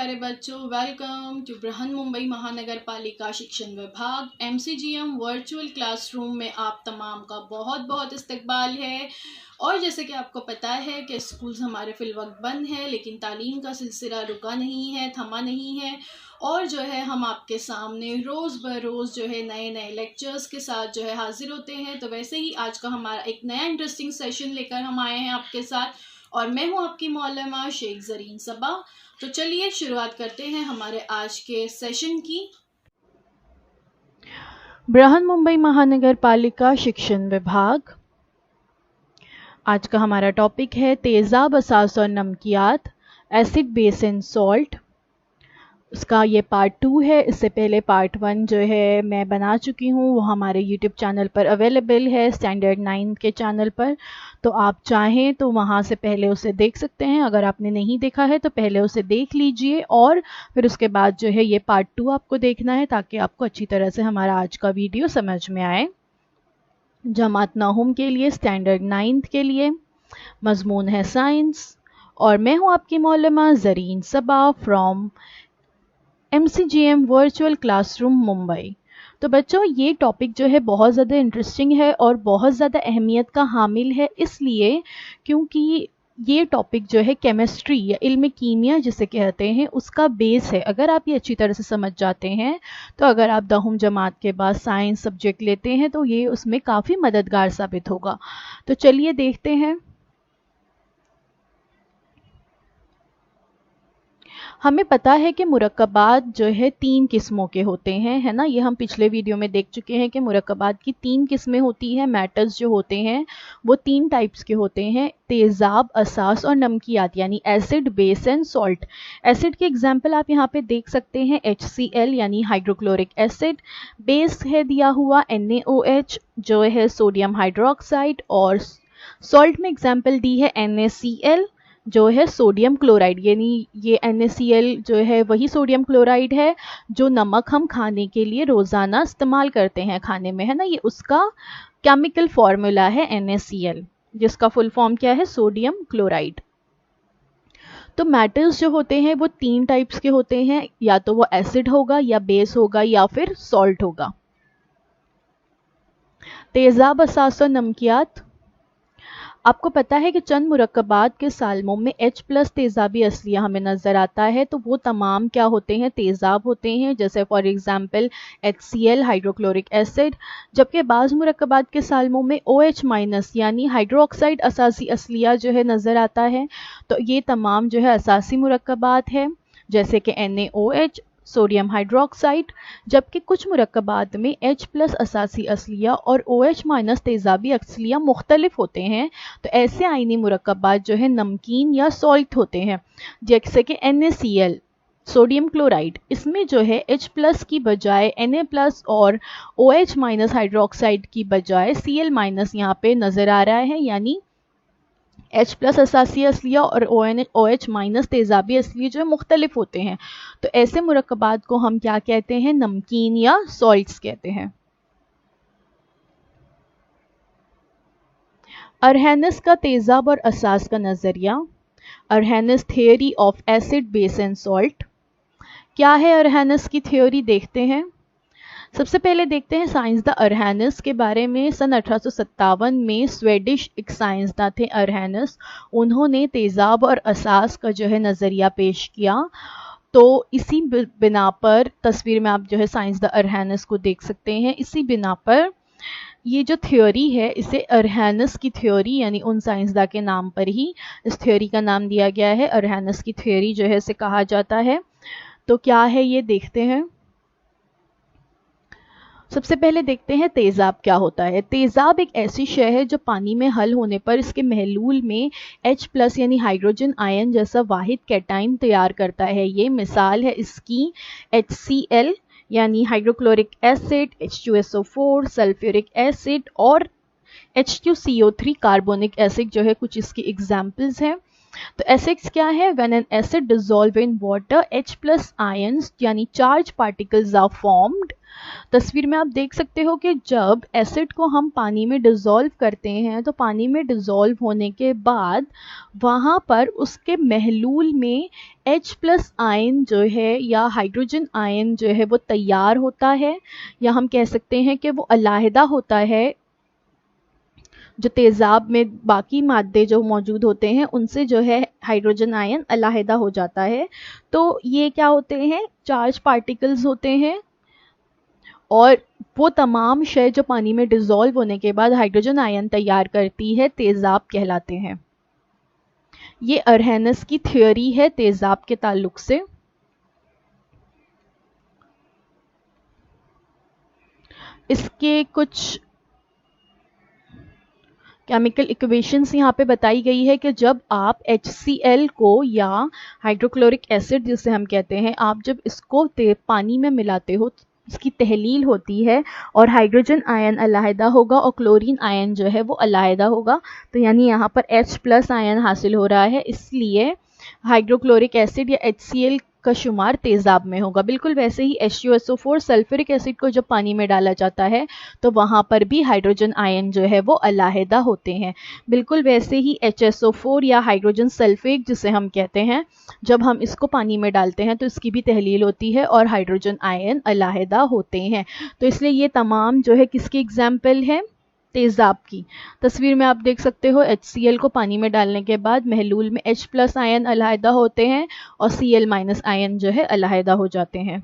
प्यारे बच्चों, welcome to Brihan Mumbai महानगर पालिका शिक्षण विभाग MCGM वर्चुअल क्लासरूम में आप तमाम का बहुत बहुत इस्तकबाल है। और जैसे कि आपको पता है कि स्कूल्स हमारे फिलवक्त बंद है, लेकिन तालीम का सिलसिला रुका नहीं है, थमा नहीं है। और जो है हम आपके सामने रोज़ बरोज़ जो है नए नए लेक्चर्स के साथ जो है हाजिर होते हैं। तो वैसे ही आज का हमारा एक नया इंटरेस्टिंग सेशन लेकर हम आए हैं आपके साथ, और मैं हूं आपकी मौलमा शेख ज़रीन सबा। तो चलिए शुरुआत करते हैं हमारे आज के सेशन की। बृहन मुंबई महानगर पालिका शिक्षण विभाग। आज का हमारा टॉपिक है तेज़ाब, असास और नमकियात, एसिड, बेस एंड सॉल्ट। उसका ये पार्ट 2 है। इससे पहले पार्ट 1 जो है मैं बना चुकी हूँ, वो हमारे यूट्यूब चैनल पर अवेलेबल है, स्टैंडर्ड 9 के चैनल पर। तो आप चाहें तो वहाँ से पहले उसे देख सकते हैं। अगर आपने नहीं देखा है तो पहले उसे देख लीजिए, और फिर उसके बाद जो है ये पार्ट 2 आपको देखना है, ताकि आपको अच्छी तरह से हमारा आज का वीडियो समझ में आए। जमात नाहुम के लिए, स्टैंडर्ड 9 के लिए, मजमून है साइंस, और मैं हूँ आपकी मौलमा Zareen Saba from MCGM virtual classroom Mumbai. तो बच्चों, ये टॉपिक जो है बहुत ज़्यादा इंटरेस्टिंग है और बहुत ज़्यादा अहमियत का हामिल है, इसलिए क्योंकि ये टॉपिक जो है केमिस्ट्री या इल्म कीमिया जिसे कहते हैं, उसका बेस है। अगर आप ये अच्छी तरह से समझ जाते हैं तो अगर आप दहुम जमात के बाद साइंस सब्जेक्ट लेते हैं तो ये उसमें काफ़ी मददगार साबित होगा। तो चलिए देखते हैं। हमें पता है कि मुरक्कबात जो है 3 किस्मों के होते हैं, है ना। ये हम पिछले वीडियो में देख चुके हैं कि मुरक्कबात की 3 किस्में होती हैं। मैटर्स जो होते हैं वो 3 टाइप्स के होते हैं, तेज़ाब, असास और नमकियात, यानी acid, base and salt. Acid के एग्जाम्पल आप यहाँ पे देख सकते हैं, HCl यानी हाइड्रोक्लोरिक एसिड। बेस है दिया हुआ NaOH जो है सोडियम हाइड्रोक्साइड, और सॉल्ट में एग्जाम्पल दी है NaCl जो है सोडियम क्लोराइड। यानी ये NaCl जो है वही सोडियम क्लोराइड है जो नमक हम खाने के लिए रोज़ाना इस्तेमाल करते हैं खाने में, है ना। ये उसका केमिकल फॉर्मूला है NaCl, जिसका फुल फॉर्म क्या है, सोडियम क्लोराइड। तो मेटल्स जो होते हैं वो 3 टाइप्स के होते हैं, या तो वो एसिड होगा, या बेस होगा, या फिर सॉल्ट होगा। तेज़ाब, असास और नमकियात। आपको पता है कि चंद मुरक्कबात के सालमों में H+ तेज़ाबी असलिया हमें नज़र आता है। तो वो तमाम क्या होते हैं, तेज़ाब होते हैं, जैसे for example HCl hydrochloric acid. जबकि बाज़ मुरक्कबात के सालमों में OH- यानी हाइड्रोक्साइड असासी असलिया जो है नज़र आता है। तो ये तमाम जो है असासी मुरक्कबात है, जैसे कि NaOH, सोडियम हाइड्रोक्साइड। जबकि कुछ मुरक्कबात में H+ असासी असलिया और OH- तेज़ाबी असलिया मुख्तलिफ होते हैं। तो ऐसे आयनी मुरक्कबात जो है नमकीन या सॉल्ट होते हैं, जैसे कि NaCl सोडियम क्लोराइड। इसमें जो है H+ की बजाय Na+ और OH- हाइड्रोक्साइड की बजाय Cl- यहाँ पे नज़र आ रहा है, यानी H+ असासी असलिया और OH- तेज़ाबी असलिया जो मुख्तलिफ होते हैं। तो ऐसे मुरक्कबात को हम क्या कहते हैं, नमकीन या सॉल्ट्स कहते हैं। अरहेनिस का तेज़ाब और असास का नज़रिया। Arrhenius theory of acid, base and salt. क्या है अरहेनिस की थ्योरी, देखते हैं। सबसे पहले देखते हैं साइंसदान अरहेनिस के बारे में। सन 1857 में स्वीडिश एक साइंसदान थे अरहेनिस, उन्होंने तेज़ाब और असास का जो है नज़रिया पेश किया। तो इसी बिना पर, तस्वीर में आप जो है साइंसदान अरहेनिस को देख सकते हैं, इसी बिना पर ये जो थ्योरी है इसे अरहेनिस की थ्योरी, यानी उन साइंसदान के नाम पर ही इस थ्योरी का नाम दिया गया है। अरहेनिस की थ्योरी जो है इसे कहा जाता है। तो क्या है ये देखते हैं। सबसे पहले देखते हैं तेज़ाब क्या होता है। तेज़ाब एक ऐसी शय है जो पानी में हल होने पर इसके महलूल में H+ यानी हाइड्रोजन आयन जैसा वाहिद कैटाइन तैयार करता है। ये मिसाल है इसकी HCl यानी hydrochloric acid, H2SO4 sulphuric acid, और H2CO3 कार्बोनिक एसिड जो है कुछ इसकी एग्जाम्पल्स हैं। तो एसिड्स क्या है, when an acid dissolve in water H+ ions यानी चार्ज पार्टिकल्स आर फॉर्म्ड तस्वीर में आप देख सकते हो कि जब एसिड को हम पानी में डिज़ोल्व करते हैं तो पानी में डिज़ोल्व होने के बाद वहाँ पर उसके महलूल में H+ आयन जो है या हाइड्रोजन आयन जो है वो तैयार होता है, या हम कह सकते हैं कि वो अलहदा होता है। जो तेज़ाब में बाकी मादे जो मौजूद होते हैं उनसे जो है हाइड्रोजन आयन अलहदा हो जाता है। तो ये क्या होते हैं, चार्ज पार्टिकल्स होते हैं, और वो तमाम शय जो पानी में डिज़ोल्व होने के बाद हाइड्रोजन आयन तैयार करती है तेज़ाब कहलाते हैं। ये अरहेनस की थ्योरी है तेज़ाब के ताल्लुक से। इसके कुछ केमिकल इक्वेशंस यहाँ पे बताई गई है कि जब आप HCl को या हाइड्रोक्लोरिक एसिड जिसे हम कहते हैं, आप जब इसको पानी में मिलाते हो तो इसकी तहलील होती है और हाइड्रोजन आयन अलहदा होगा और क्लोरीन आयन जो है वो अलहदा होगा। तो यानी यहाँ पर H+ आयन हासिल हो रहा है, इसलिए हाइड्रोक्लोरिक एसिड या HCl का शुमार तेज़ाब में होगा। बिल्कुल वैसे ही H2SO4 सल्फ्यूरिक एसिड को जब पानी में डाला जाता है तो वहाँ पर भी हाइड्रोजन आयन जो है वो अलहदा होते हैं। बिल्कुल वैसे ही HSO4 या हाइड्रोजन सल्फेट जिसे हम कहते हैं, जब हम इसको पानी में डालते हैं तो इसकी भी तहलील होती है और हाइड्रोजन आयन अलहदा होते हैं। तो इसलिए ये तमाम जो है किसकी एग्जाम्पल है, तेज़ाब की। तस्वीर में आप देख सकते हो HCl को पानी में डालने के बाद महलूल में H+ आयन अलहदा होते हैं और Cl- आयन जो है अलहदा हो जाते हैं।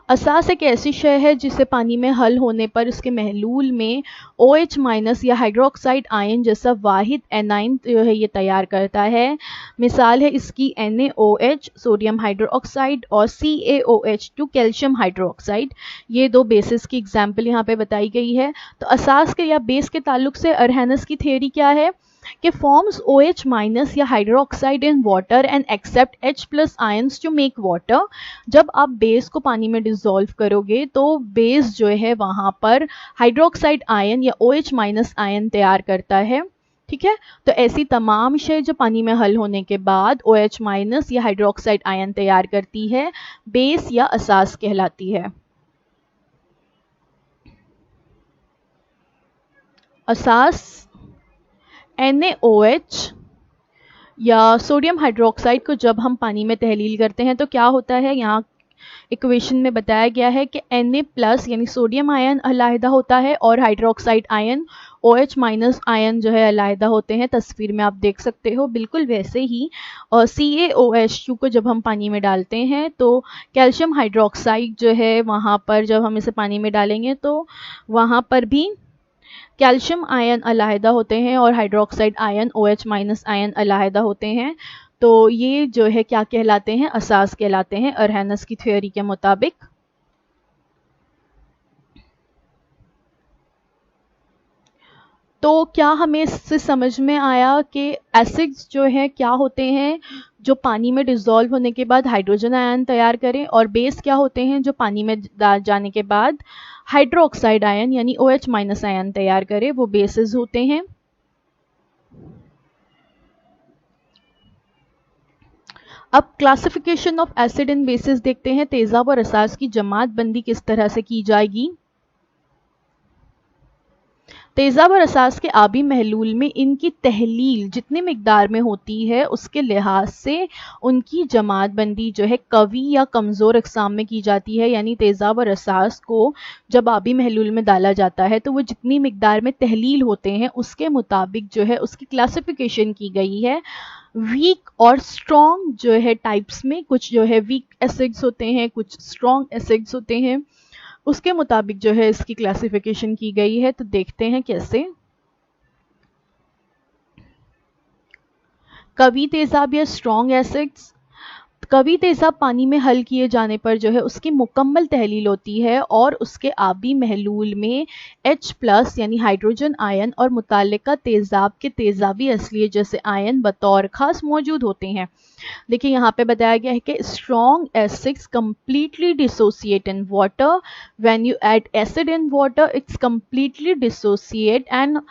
असास एक ऐसी शय है जिसे पानी में हल होने पर उसके महलूल में OH- या हाइड्रोक्साइड आयन जैसा वाहिद एनाइन जो है ये तैयार करता है। मिसाल है इसकी NaOH सोडियम हाइड्रोक्साइड और CaOH2 कैल्शियम हाइड्रोक्साइड। ये दो बेसिस की एग्जाम्पल यहाँ पे बताई गई है। तो असास के या बेस के ताल्लुक से अरहेनस की थ्योरी क्या है कि forms OH- या hydroxide in water and accept H+ ions to make water. जब आप बेस को पानी में डिसॉल्व करोगे तो बेस जो है वहाँ पर हाइड्रोक्साइड आयन या OH- आयन तैयार करता है। ठीक है, तो ऐसी तमाम शय जो पानी में हल होने के बाद OH- या हाइड्रोक्साइड आयन तैयार करती है बेस या असास कहलाती है। असास NaOH या सोडियम हाइड्रोक्साइड को जब हम पानी में तहलील करते हैं तो क्या होता है, यहाँ इक्वेशन में बताया गया है कि Na+ यानी सोडियम आयन अलहदा होता है और हाइड्रोक्साइड आयन OH- आयन जो है अलहदा होते हैं। तस्वीर में आप देख सकते हो। बिल्कुल वैसे ही CaOH2 को जब हम पानी में डालते हैं तो कैल्शियम हाइड्रोक्साइड जो है वहाँ पर जब हम इसे पानी में डालेंगे तो वहाँ पर भी कैल्शियम आयन अलहदा होते हैं और हाइड्रोक्साइड आयन OH- आयन अलहदा होते हैं। तो ये जो है क्या कहलाते हैं, असास कहलाते हैं अरहेनस की थ्योरी के मुताबिक। तो क्या हमें इससे समझ में आया कि एसिड्स जो है क्या होते हैं जो पानी में डिसॉल्व होने के बाद हाइड्रोजन आयन तैयार करें, और बेस क्या होते हैं जो पानी में जाने के बाद हाइड्रोक्साइड आयन यानी OH- आयन तैयार करें, वो बेसिस होते हैं। अब classification of acid and bases देखते हैं। तेजाब और असास की जमात बंदी किस तरह से की जाएगी। तेज़ाब और असास के आबी महलूल में इनकी तहलील जितनी मिकदार में होती है उसके लिहाज से उनकी जमात बंदी जो है कवी या कमज़ोर अक़साम में की जाती है। यानी तेज़ाब और असास को जब आबी महलूल में डाला जाता है तो वो जितनी मिकदार में तहलील होते हैं उसके मुताबिक जो है उसकी क्लासिफिकेशन की गई है। वीक और स्ट्रॉन्ग जो है टाइप्स में, कुछ जो है वीक एसिड्स होते हैं, कुछ स्ट्रॉन्ग एसिड्स होते हैं, उसके मुताबिक जो है इसकी क्लासिफिकेशन की गई है। तो देखते हैं कैसे। कवी तेजाब या स्ट्रॉन्ग एसिड्स। कवी तेजाब पानी में हल किए जाने पर जो है उसकी मुकम्मल तहलील होती है और उसके आबी महलूल में H+ यानी हाइड्रोजन आयन और मुतालिका तेजाब के तेजाबी असलियत जैसे आयन बतौर खास मौजूद होते हैं। देखिए यहाँ पे बताया गया है कि strong acids completely dissociate in water. When you add acid in water, it's completely dissociate and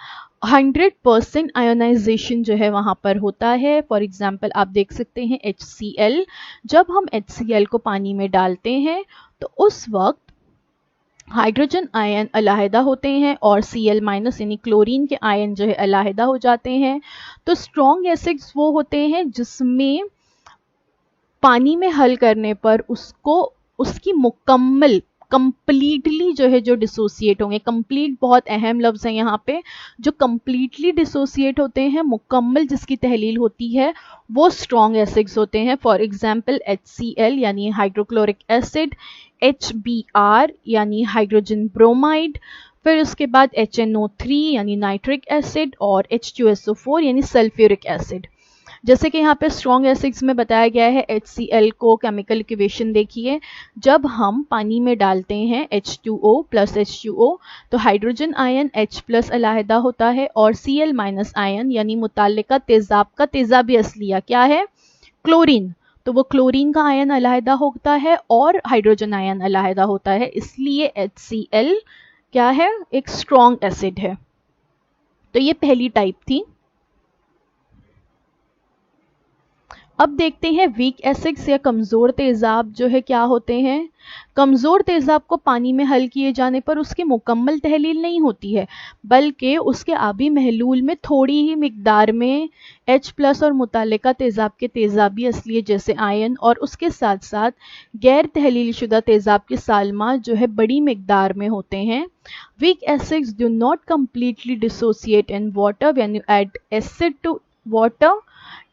100% ionisation जो है वहाँ पर होता है। फॉर एग्जांपल आप देख सकते हैं HCl, जब हम HCl को पानी में डालते हैं तो उस वक्त हाइड्रोजन आयन अलहदा होते हैं और Cl माइनस यानी क्लोरीन के आयन जो है अलहदा हो जाते हैं। तो स्ट्रॉन्ग एसिड्स वो होते हैं जिसमें पानी में हल करने पर उसकी मुकम्मल कंप्लीटली जो है जो डिसोसिएट होंगे। कंप्लीट बहुत अहम लफ्ज़ है यहाँ पे। जो कंप्लीटली डिसोसिएट होते हैं, मुकम्मल जिसकी तहलील होती है, वो स्ट्रॉन्ग एसिड्स होते हैं। फॉर एग्जांपल HCl यानी हाइड्रोक्लोरिक एसिड, HBr यानी हाइड्रोजन ब्रोमाइड, फिर उसके बाद HNO3 यानी नाइट्रिक एसिड और H2SO4 यानी सल्फ्यूरिक एसिड। जैसे कि यहाँ पे स्ट्रॉन्ग एसिड्स में बताया गया है, HCl को केमिकल इक्वेशन देखिए, जब हम पानी में डालते हैं H2O प्लस H2O तो हाइड्रोजन आयन H प्लस अलहदा होता है और Cl माइनस आयन यानी मुताल्लिका तेजाब का तेजाबी असलिया क्या है, क्लोरीन, तो वो क्लोरीन का आयन अलहदा होता है और हाइड्रोजन आयन अलहदा होता है, इसलिए HCl क्या है, एक स्ट्रॉन्ग एसिड है। तो ये पहली टाइप थी। अब देखते हैं वीक एसिड्स या कमज़ोर तेज़ाब जो है क्या होते हैं। कमज़ोर तेज़ाब को पानी में हल किए जाने पर उसकी मुकम्मल तहलील नहीं होती है, बल्कि उसके आबी महलूल में थोड़ी ही मिकदार में H प्लस और मुताल्लिका तेज़ाब के तेज़ाबी असलिये जैसे आयन और उसके साथ साथ गैर तहलील शुदा तेज़ाब के सालमा जो है बड़ी मिकदार में होते हैं। Weak acids do not completely dissociate in water when you add acid to water,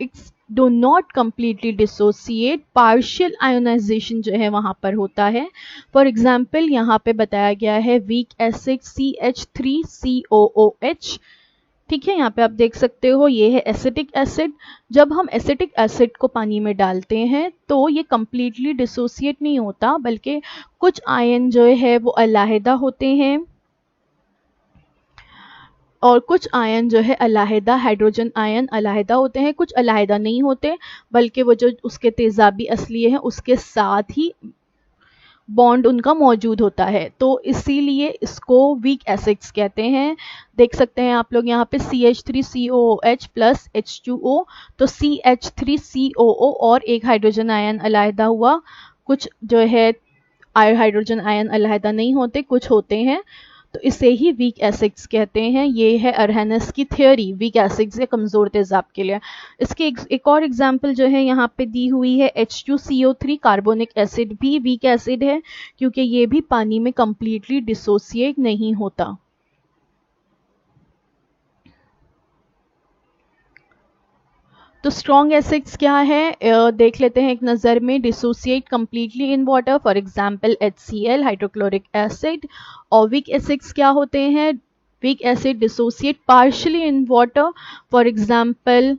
it's do not completely dissociate, partial ionisation जो है वहाँ पर होता है। फॉर एग्जाम्पल यहाँ पे बताया गया है वीक एसिड CH3COOH, ठीक है, यहाँ पे आप देख सकते हो ये है एसिटिक एसिड। जब हम एसिटिक एसिड को पानी में डालते हैं तो ये कम्प्लीटली डिसोसिएट नहीं होता, बल्कि कुछ आयन जो है वो अलहदा होते हैं और कुछ आयन जो है अलहदा, हाइड्रोजन आयन अलहदा होते हैं, कुछ अलहदा नहीं होते, बल्कि वो जो उसके तेज़ाबी असलिये हैं उसके साथ ही बॉन्ड उनका मौजूद होता है, तो इसीलिए इसको वीक एसिड्स कहते हैं। देख सकते हैं आप लोग यहाँ पे CH3COOH प्लस H2O, तो CH3COO और एक हाइड्रोजन आयन अलहदा हुआ, कुछ जो है हाइड्रोजन आयन अलहदा नहीं होते, कुछ होते हैं, तो इसे ही वीक एसिड्स कहते हैं। ये है अरहनस की थ्योरी वीक एसिड्स या कमज़ोर तेज़ाब के लिए। इसके एक और एग्जांपल जो है यहाँ पे दी हुई है H2CO3 कार्बोनिक एसिड भी वीक एसिड है, क्योंकि ये भी पानी में कंप्लीटली डिसोसिएट नहीं होता। तो स्ट्रॉन्ग एसिड्स क्या है, देख लेते हैं एक नज़र में। Dissociate completely in water, for example HCl hydrochloric acid. और वीक एसिड्स क्या होते हैं, weak acid dissociate partially in water, for example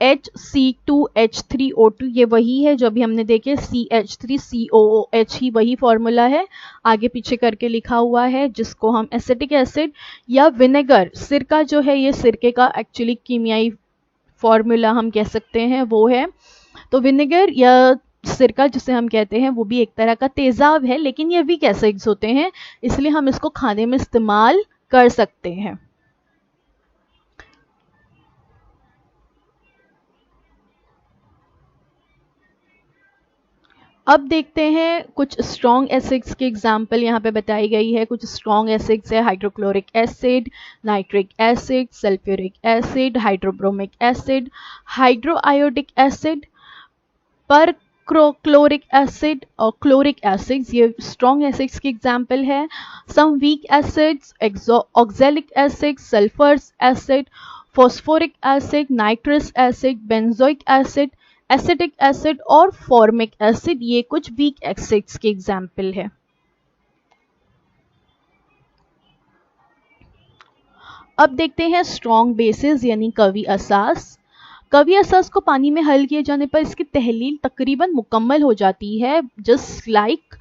HC2H3O2, ये वही है जो अभी हमने देखे CH3COOH ही वही फॉर्मूला है, आगे पीछे करके लिखा हुआ है, जिसको हम एसिटिक एसिड या विनेगर, सिरका जो है ये सिरके का एक्चुअली कीमियाई फॉर्मूला हम कह सकते हैं वो है। तो विनेगर या सिरका जिसे हम कहते हैं वो भी एक तरह का तेज़ाब है, लेकिन ये वीक एसिड्स होते हैं, इसलिए हम इसको खाने में इस्तेमाल कर सकते हैं। अब देखते हैं कुछ स्ट्रॉन्ग एसिड्स की एग्जाम्पल यहाँ पे बताई गई है। कुछ स्ट्रॉन्ग एसिड्स है hydrochloric acid, nitric acid, sulphuric acid, hydrobromic acid, hydroiodic acid, perchloric acid और क्लोरिक एसिड्स, ये स्ट्रॉन्ग एसिड्स की एग्जाम्पल है। Some weak acids, oxalic acid, sulphurous acid, phosphoric acid, nitrous acid, benzoic acid, acetic acid और formic acid, ये कुछ weak acids के example है। अब देखते हैं स्ट्रॉन्ग बेसिस यानी कवी असास। कवी असास को पानी में हल किए जाने पर इसकी तहलील तकरीबन मुकम्मल हो जाती है, जस्ट लाइक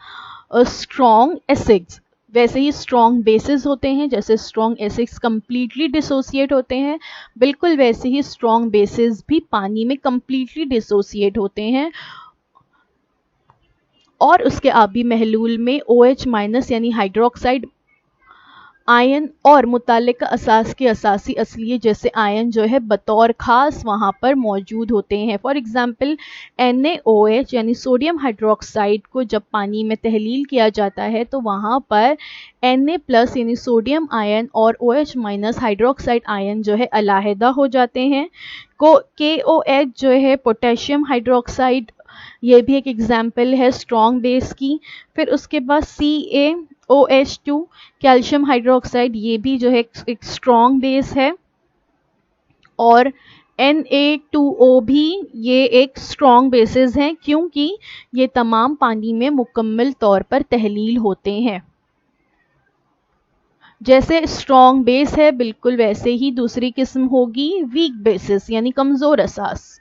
स्ट्रॉन्ग एसिड्स। वैसे ही स्ट्रॉन्ग बेसिस होते हैं, जैसे स्ट्रॉन्ग एसिड्स कंप्लीटली डिसोसिएट होते हैं, बिल्कुल वैसे ही स्ट्रॉन्ग बेसिस भी पानी में कंप्लीटली डिसोसिएट होते हैं और उसके आबी महलूल में OH माइनस यानी हाइड्रोक्साइड आयन और मुतालिका असास के असासी असलिए जैसे आयन जो है बतौर खास वहाँ पर मौजूद होते हैं। फॉर एग्जांपल NaOH यानी सोडियम हाइड्रोक्साइड को जब पानी में तहलील किया जाता है तो वहाँ पर Na+ यानी सोडियम आयन और OH- हाइड्रोक्साइड आयन जो है अलहदा हो जाते हैं। KOH जो है पोटेशियम हाइड्रोक्साइड, ये भी एक एग्जाम्पल है स्ट्रॉन्ग बेस की। फिर उसके बाद CaOH2 कैल्शियम हाइड्रोक्साइड, ये भी जो है एक स्ट्रॉन्ग बेस है। और Na2O भी ये एक स्ट्रॉन्ग बेसिस हैं क्योंकि ये तमाम पानी में मुकम्मल तौर पर तहलील होते हैं। जैसे स्ट्रॉन्ग बेस है बिल्कुल वैसे ही दूसरी किस्म होगी वीक बेसिस यानी कमज़ोर असास।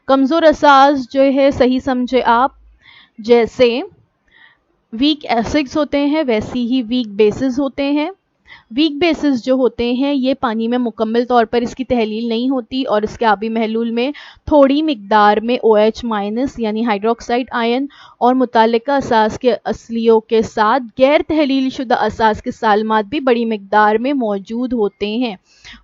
कमज़ोर असास जो है सही समझे आप, जैसे वीक एसिड्स होते हैं वैसी ही वीक बेसिस होते हैं। वीक बेसिस जो होते हैं ये पानी में मुकम्मल तौर पर इसकी तहलील नहीं होती और इसके आबी महलूल में थोड़ी मिकदार में OH- यानी हाइड्रोक्साइड आयन और मुतालिका असास के असलियों के साथ गैर तहलील शुदा असास के सालमात भी बड़ी मिकदार में मौजूद होते हैं।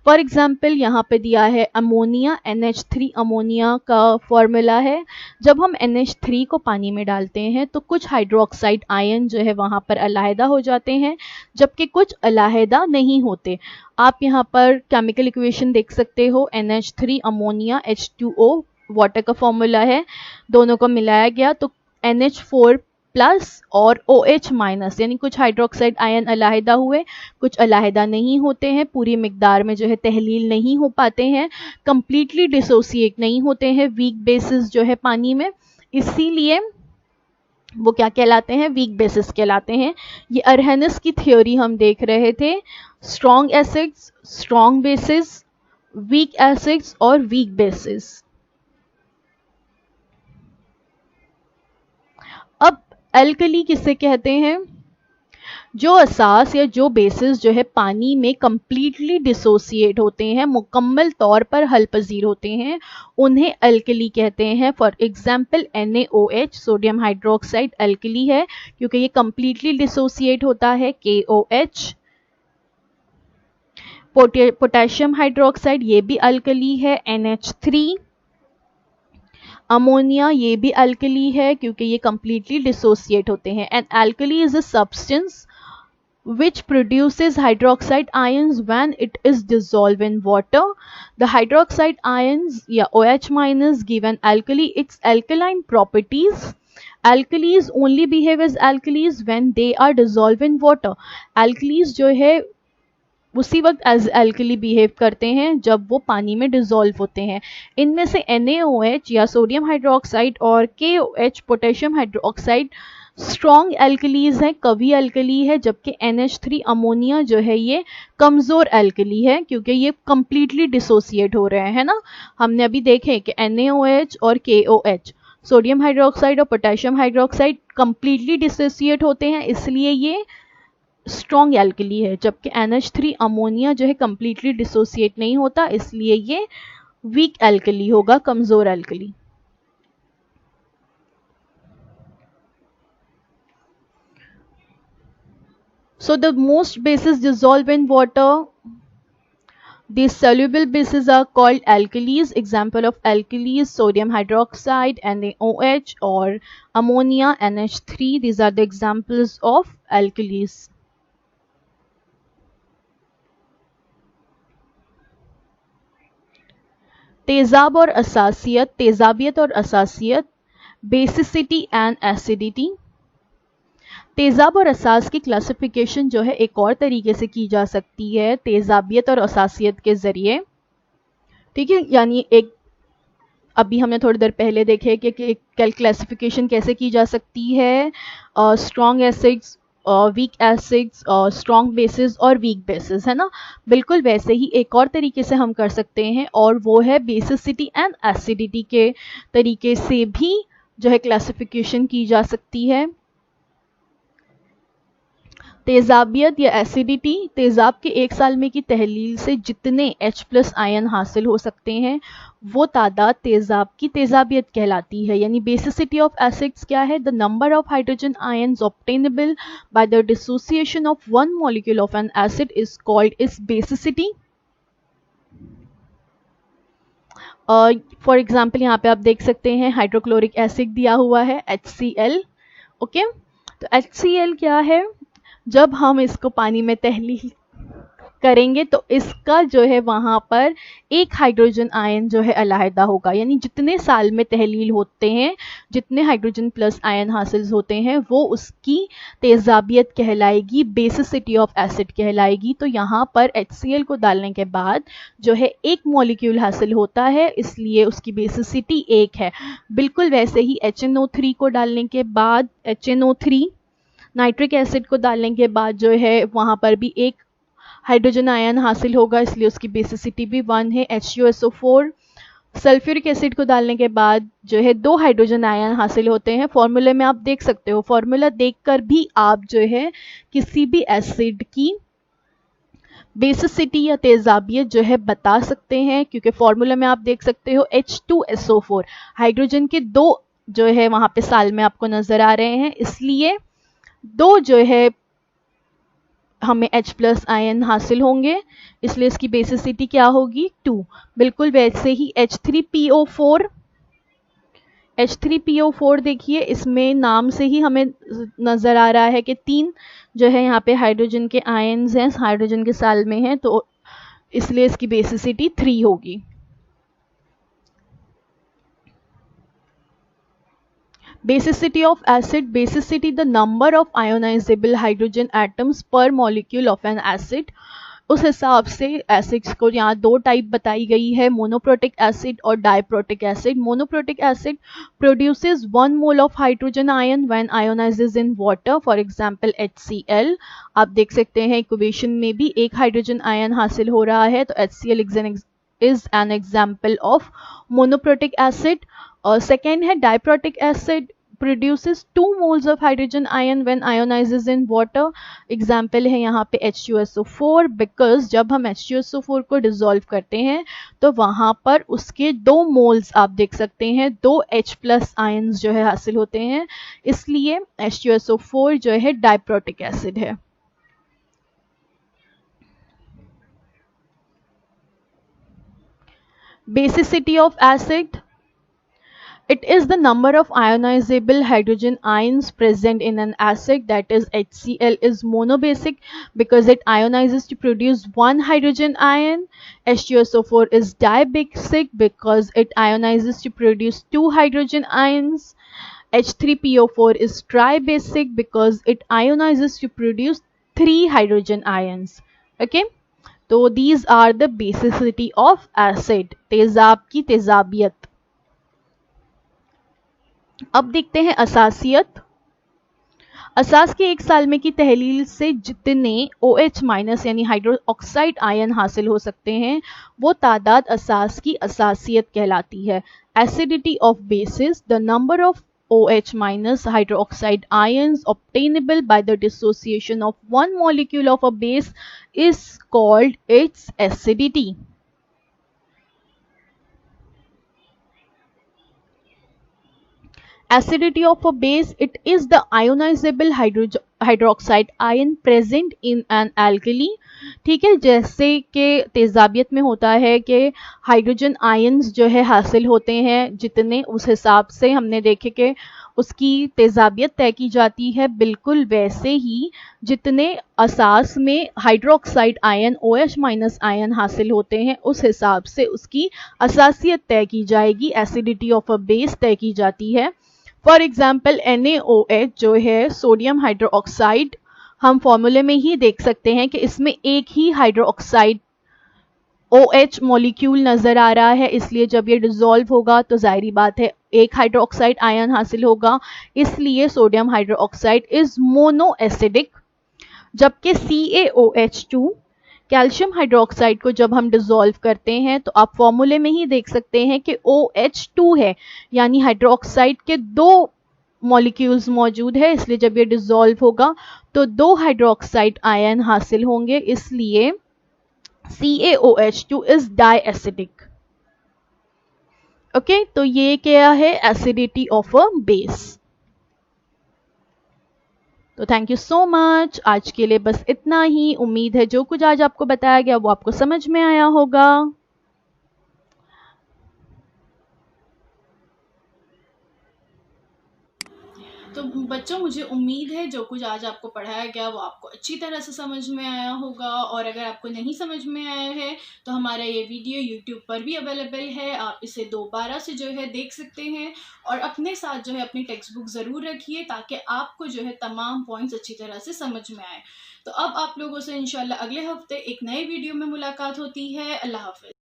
फॉर एग्ज़ाम्पल यहाँ पे दिया है अमोनिया, NH3 अमोनिया का फॉर्मूला है। जब हम NH3 को पानी में डालते हैं तो कुछ हाइड्रोक्साइड आयन जो है वहाँ पर अलहदा हो जाते हैं जबकि कुछ अलहदा नहीं होते। आप यहाँ पर केमिकल इक्वेशन देख सकते हो, NH3 अमोनिया H2O वाटर का फॉर्मूला है, दोनों को मिलाया गया तो NH4+ और OH- यानी कुछ हाइड्रोक्साइड आयन अलहदा हुए, कुछ अलहदा नहीं होते हैं, पूरी मिकदार में जो है तहलील नहीं हो पाते हैं, कंप्लीटली डिसोसिएट नहीं होते हैं वीक बेसिस जो है पानी में, इसीलिए वो क्या कहलाते हैं, वीक बेसिस कहलाते हैं। ये अरहनिस की थ्योरी हम देख रहे थे, strong acids, strong bases, weak acids और वीक बेसिस। अब एल्कली किसे कहते हैं? जो असास या जो बेसिस जो है पानी में कंप्लीटली डिसोसिएट होते हैं, मुकम्मल तौर पर हल पजीर होते हैं, उन्हें एल्कली कहते हैं। For example NaOH sodium hydroxide alkali है क्योंकि ये कंप्लीटली डिसोसिएट होता है। KOH पोटेशियम हाइड्रोक्साइड ये भी अल्कली है। NH3 अमोनिया ये भी अल्कली है क्योंकि ये कंप्लीटली डिसोसिएट होते हैं। And alkali is a substance which produces hydroxide ions when it is dissolved in water. The hydroxide ions या OH- give an alkali its alkaline properties. Alkalis only behave as alkalis when they are dissolved in water. Alkalis जो है उसी वक्त as alkali behave करते हैं जब वो पानी में डिसॉल्व होते हैं। इनमें से NaOH या सोडियम हाइड्रोक्साइड और KOH potassium hydroxide strong alkalis है, कवी एल्कली है, जबकि NH3 अमोनिया जो है ये कमज़ोर एल्कली है क्योंकि ये कंप्लीटली डिसोसिएट हो रहे हैं ना। हमने अभी देखे कि NaOH और KOH सोडियम हाइड्रोक्साइड और पोटेशियम हाइड्रोक्साइड कंप्लीटली डिसोसिएट होते हैं, इसलिए ये स्ट्रॉन्ग एल्कली है, जबकि NH3 अमोनिया जो है कंप्लीटली डिसोसिएट नहीं होता, इसलिए ये वीक एल्कली होगा, कमज़ोर alkali. So the most bases dissolve in water. These soluble bases are called alkalis. Example of alkalis: sodium hydroxide NaOH or ammonia NH3. These are the examples of alkalis. तेजाब और असासियत, तेजाबियत और असासियत, basicity and acidity. तेज़ाब और असास की classification जो है एक और तरीके से की जा सकती है, तेज़ाबियत और असासियत के ज़रिए, ठीक है। यानी एक अभी हमने थोड़ी देर पहले देखे कि क्लासिफिकेशन कैसे की जा सकती है, strong acids, weak acids, strong bases और वीक बेसिस, है ना। बिल्कुल वैसे ही एक और तरीके से हम कर सकते हैं और वो है बेसिसिटी एंड एसिडिटी के तरीके से भी जो है क्लासिफिकेशन की जा सकती है। तेजाबियत या एसिडिटी, तेजाब के 1 साल में की तहलील से जितने H+ आयन हासिल हो सकते हैं वो तादाद तेजाब की तेजाबियत कहलाती है। यानी बेसिसिटी ऑफ एसिड्स क्या है? The number of hydrogen ions obtainable by the dissociation of one molecule of an acid is called is basicity. For example यहाँ पे आप देख सकते हैं हाइड्रोक्लोरिक एसिड दिया हुआ है HCl। ओके, तो HCl क्या है? जब हम इसको पानी में तहलील करेंगे तो इसका जो है वहाँ पर एक हाइड्रोजन आयन जो है अलहदा होगा। यानी जितने साल में तहलील होते हैं, जितने हाइड्रोजन प्लस आयन हासिल होते हैं वो उसकी तेजाबियत कहलाएगी, बेसिसिटी ऑफ एसिड कहलाएगी। तो यहाँ पर HCl को डालने के बाद जो है एक मॉलिक्यूल हासिल होता है, इसलिए उसकी बेसिसिटी 1 है। बिल्कुल वैसे ही HNO3 को डालने के बाद, HNO3 नाइट्रिक एसिड को डालने के बाद जो है वहाँ पर भी एक हाइड्रोजन आयन हासिल होगा, इसलिए उसकी बेसिसिटी भी 1 है। HUSO4 सल्फ्यूरिक एसिड को डालने के बाद जो है 2 हाइड्रोजन आयन हासिल होते हैं। फॉर्मूले में आप देख सकते हो, फॉर्मूला देखकर भी आप जो है किसी भी एसिड की बेसिसिटी या तेजाबियत जो है बता सकते हैं, क्योंकि फॉर्मूला में आप देख सकते हो H2SO4 हाइड्रोजन के 2 जो है वहाँ पे साल में आपको नजर आ रहे हैं, इसलिए 2 जो है हमें H+ आयन हासिल होंगे, इसलिए इसकी बेसिसिटी क्या होगी? 2। बिल्कुल वैसे ही H3PO4 देखिए, इसमें नाम से ही हमें नज़र आ रहा है कि 3 जो है यहाँ पे हाइड्रोजन के आयन्स हैं, हाइड्रोजन के साल में हैं, तो इसलिए इसकी बेसिसिटी 3 होगी। Basicity of acid, basicity the number of ionizable hydrogen atoms per molecule of an acid। उस हिसाब से एसिड्स को यहाँ 2 टाइप बताई गई है, मोनोप्रोटिक एसिड और diprotic acid. Monoprotic acid produces 1 mole of hydrogen ion when ionises in water, for example HCl। आप देख सकते हैं इक्वेशन में भी एक हाइड्रोजन आयन हासिल हो रहा है, तो HCl is an example of monoprotic acid. और सेकेंड है diprotic acid, produces 2 moles of hydrogen ion when ionizes in water। Example है यहाँ पे H2SO4, बिकॉज जब हम H2SO4 को डिजोल्व करते हैं तो वहाँ पर उसके 2 मोल्स आप देख सकते हैं, 2 H+ आयन्स जो है हासिल होते हैं, इसलिए H2SO4 जो है डाइप्रोटिक एसिड है। Basicity of acid, it is the number of ionizable hydrogen ions present in an acid, that is HCl is monobasic because it ionizes to produce 1 hydrogen ion. H2SO4 is dibasic because it ionizes to produce 2 hydrogen ions. H3PO4 is tribasic because it ionizes to produce 3 hydrogen ions. Okay, so these are the basicity of acid, तेजाब की तेजाबियत। अब देखते हैं असासियत। असास के 1 साल में की तहलील से जितने OH- यानी हाइड्रोक्साइड आयन हासिल हो सकते हैं वो तादाद असास की असासियत कहलाती है। Acidity of basis, the number of OH- hydroxide ions obtainable by the dissociation of one molecule of a base is called its acidity। Acidity of a base, it is the ionizable hydroxide ion present in an alkali। ठीक है, जैसे कि तेजाबियत में होता है कि hydrogen ions जो है हासिल होते हैं जितने, उस हिसाब से हमने देखे कि उसकी तेजाबियत तय की जाती है, बिल्कुल वैसे ही जितने असास में हाइड्रोक्साइड आयन OH- आयन हासिल होते हैं उस हिसाब से उसकी असासियत तय की जाएगी, एसिडिटी ऑफ अ बेस तय की जाती है। फॉर एग्जाम्पल NaOH जो है सोडियम हाइड्रोक्साइड, हम फॉर्मूले में ही देख सकते हैं कि इसमें एक ही हाइड्रोक्साइड OH मॉलिक्यूल नजर आ रहा है, इसलिए जब ये डिसॉल्व होगा तो जाहिर बात है एक हाइड्रोक्साइड आयन हासिल होगा, इसलिए sodium hydroxide is mono acidic. जबकि CaOH2 कैल्शियम हाइड्रोक्साइड को जब हम डिसॉल्व करते हैं तो आप फॉर्मूले में ही देख सकते हैं कि OH2 है, यानी हाइड्रोक्साइड के 2 मॉलिक्यूल्स मौजूद है, इसलिए जब ये डिसॉल्व होगा तो 2 हाइड्रोक्साइड आयन हासिल होंगे, इसलिए CaOH2 is die acidic. Okay, तो ये क्या है, एसिडिटी ऑफ अ बेस। तो थैंक यू सो मच, आज के लिए बस इतना ही। उम्मीद है जो कुछ आज आपको बताया गया वो आपको समझ में आया होगा। तो बच्चों, मुझे उम्मीद है जो कुछ आज आपको पढ़ाया गया वो आपको अच्छी तरह से समझ में आया होगा। और अगर आपको नहीं समझ में आया है तो हमारा ये वीडियो यूट्यूब पर भी अवेलेबल है, आप इसे दोबारा से जो है देख सकते हैं। और अपने साथ जो है अपनी टेक्स्ट बुक ज़रूर रखिए ताकि आपको जो है तमाम पॉइंट्स अच्छी तरह से समझ में आए। तो अब आप लोगों से इंशाल्लाह अगले हफ्ते एक नए वीडियो में मुलाकात होती है। अल्लाह हाफ़िज़।